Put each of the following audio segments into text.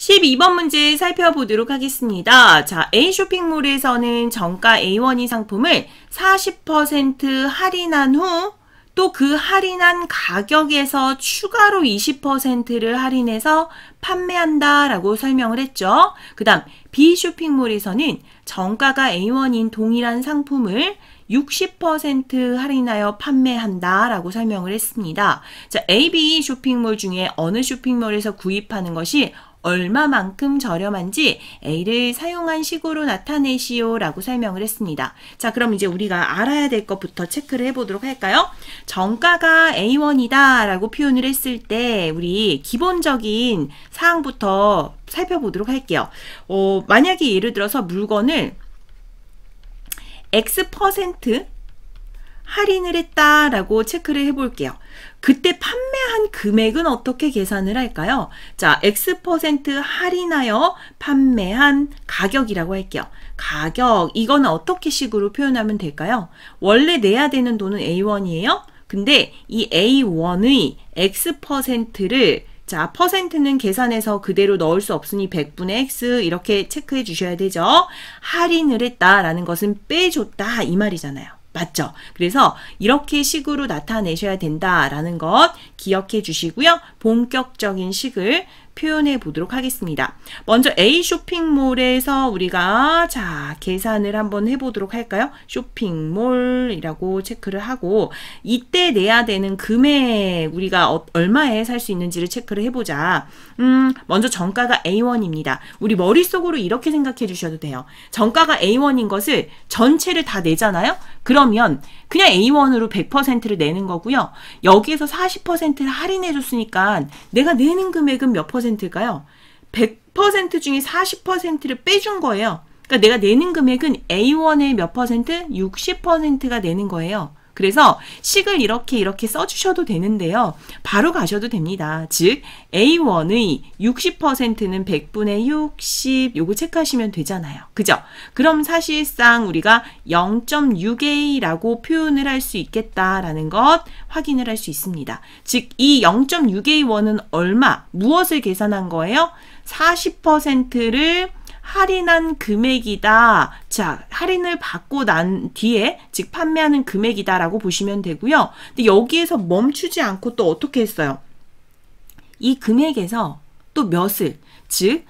12번 문제 살펴보도록 하겠습니다. 자, A 쇼핑몰에서는 정가 A1인 상품을 40% 할인한 후 또 그 할인한 가격에서 추가로 20%를 할인해서 판매한다 라고 설명을 했죠. 그 다음 B 쇼핑몰에서는 정가가 A1인 동일한 상품을 60% 할인하여 판매한다 라고 설명을 했습니다. 자, A, B 쇼핑몰 중에 어느 쇼핑몰에서 구입하는 것이 얼마만큼 저렴한지 A를 사용한 식으로 나타내시오 라고 설명을 했습니다. 자, 그럼 이제 우리가 알아야 될 것부터 체크를 해보도록 할까요? 정가가 A1이다 라고 표현을 했을 때 우리 기본적인 사항부터 살펴보도록 할게요. 만약에 예를 들어서 물건을 X% 할인을 했다라고 체크를 해볼게요. 그때 판매한 금액은 어떻게 계산을 할까요? 자, X% 할인하여 판매한 가격이라고 할게요. 가격, 이거는 어떻게 식으로 표현하면 될까요? 원래 내야 되는 돈은 A1이에요. 근데 이 A1의 X%를 자, 퍼센트는 계산해서 그대로 넣을 수 없으니 100분의 X 이렇게 체크해 주셔야 되죠. 할인을 했다라는 것은 빼줬다 이 말이잖아요. 맞죠? 그래서 이렇게 식으로 나타내셔야 된다라는 것 기억해 주시고요. 본격적인 식을 표현해 보도록 하겠습니다. 먼저 A 쇼핑몰에서 우리가 자 계산을 한번 해보도록 할까요? 쇼핑몰이라고 체크를 하고 이때 내야 되는 금액 우리가 얼마에 살 수 있는지를 체크를 해보자. 먼저 정가가 A1입니다. 우리 머릿속으로 이렇게 생각해 주셔도 돼요. 정가가 A1인 것을 전체를 다 내잖아요? 그러면 그냥 A1으로 100%를 내는 거고요. 여기에서 40%를 할인해 줬으니까 내가 내는 금액은 몇 %일까요? 100% 중에 40%를 빼준 거예요. 그러니까 내가 내는 금액은 A1의 몇 %? 60%가 내는 거예요. 그래서 식을 이렇게 써주셔도 되는데요. 바로 가셔도 됩니다. 즉 A1의 60%는 100분의 60 요거 체크하시면 되잖아요. 그죠? 그럼 사실상 우리가 0.6A라고 표현을 할 수 있겠다라는 것 확인을 할 수 있습니다. 즉 이 0.6A1은 얼마? 무엇을 계산한 거예요? 40%를 할인한 금액이다. 자, 할인을 받고 난 뒤에 즉 판매하는 금액이다 라고 보시면 되고요. 근데 여기에서 멈추지 않고 또 어떻게 했어요? 이 금액에서 또 몇을 즉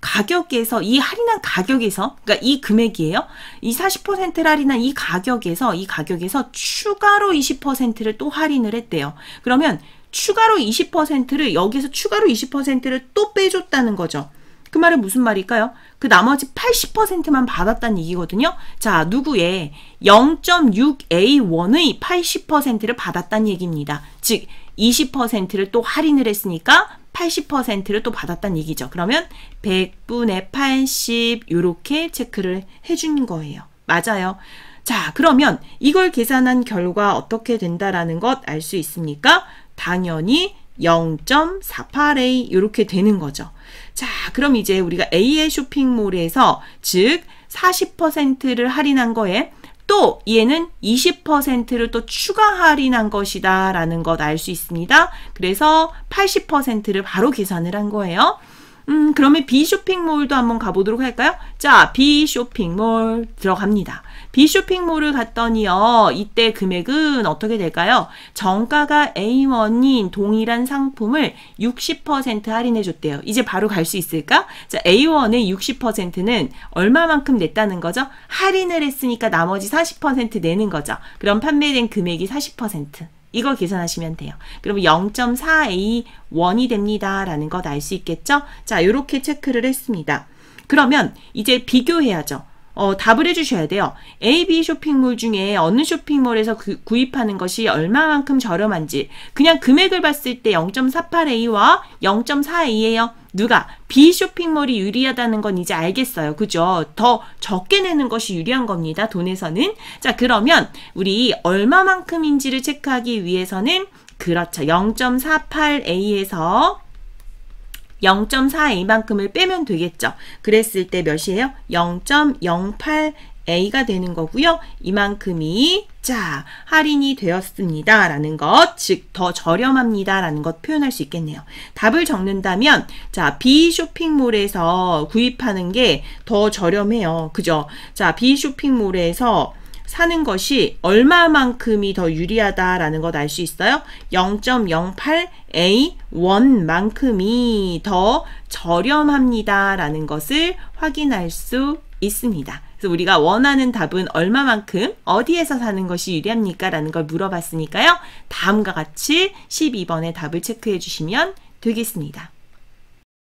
가격에서 이 할인한 가격에서 그러니까 이 금액이에요. 이 40%를 할인한 이 가격에서 추가로 20%를 또 할인을 했대요. 그러면 추가로 20%를 여기서 추가로 20%를 또 빼줬다는 거죠. 그 말은 무슨 말일까요? 그 나머지 80%만 받았다는 얘기거든요. 자, 누구의 0.6A1의 80%를 받았다는 얘기입니다. 즉 20%를 또 할인을 했으니까 80%를 또 받았다는 얘기죠. 그러면 100분의 80 이렇게 체크를 해준 거예요. 맞아요. 자, 그러면 이걸 계산한 결과 어떻게 된다라는 것 알 수 있습니까? 당연히 0.48A 이렇게 되는 거죠. 자, 그럼 이제 우리가 A의 쇼핑몰에서 즉 40%를 할인한 거에 또 얘는 20%를 또 추가 할인한 것이다 라는 것 알 수 있습니다. 그래서 80%를 바로 계산을 한 거예요. 그러면 B 쇼핑몰도 한번 가보도록 할까요? 자, B 쇼핑몰 들어갑니다. B 쇼핑몰을 갔더니요. 이때 금액은 어떻게 될까요? 정가가 A1인 동일한 상품을 60% 할인해 줬대요. 이제 바로 갈 수 있을까? 자, A1의 60%는 얼마만큼 냈다는 거죠? 할인을 했으니까 나머지 40% 내는 거죠. 그럼 판매된 금액이 40%. 이걸 계산하시면 돼요. 그러면 0.4A1이 됩니다. 라는 것 알 수 있겠죠? 자, 이렇게 체크를 했습니다. 그러면 이제 비교해야죠. 답을 해주셔야 돼요. A, B 쇼핑몰 중에 어느 쇼핑몰에서 구입하는 것이 얼마만큼 저렴한지 그냥 금액을 봤을 때 0.48A와 0.4A예요. 누가? B 쇼핑몰이 유리하다는 건 이제 알겠어요. 그죠? 더 적게 내는 것이 유리한 겁니다. 돈에서는. 자, 그러면 우리 얼마만큼인지를 체크하기 위해서는 그렇죠. 0.48A에서 0.4A만큼을 빼면 되겠죠. 그랬을 때 몇이에요? 0.08 A가 되는 거고요. 이만큼이 자, 할인이 되었습니다. 라는 것, 즉 더 저렴합니다. 라는 것 표현할 수 있겠네요. 답을 적는다면 자, B 쇼핑몰에서 구입하는 게 더 저렴해요. 그죠? 자, B 쇼핑몰에서 사는 것이 얼마만큼이 더 유리하다라는 것 알 수 있어요? 0.08A1만큼이 더 저렴합니다. 라는 것을 확인할 수 있습니다. 그래서 우리가 원하는 답은 얼마만큼 어디에서 사는 것이 유리합니까? 라는 걸 물어봤으니까요. 다음과 같이 12번의 답을 체크해 주시면 되겠습니다.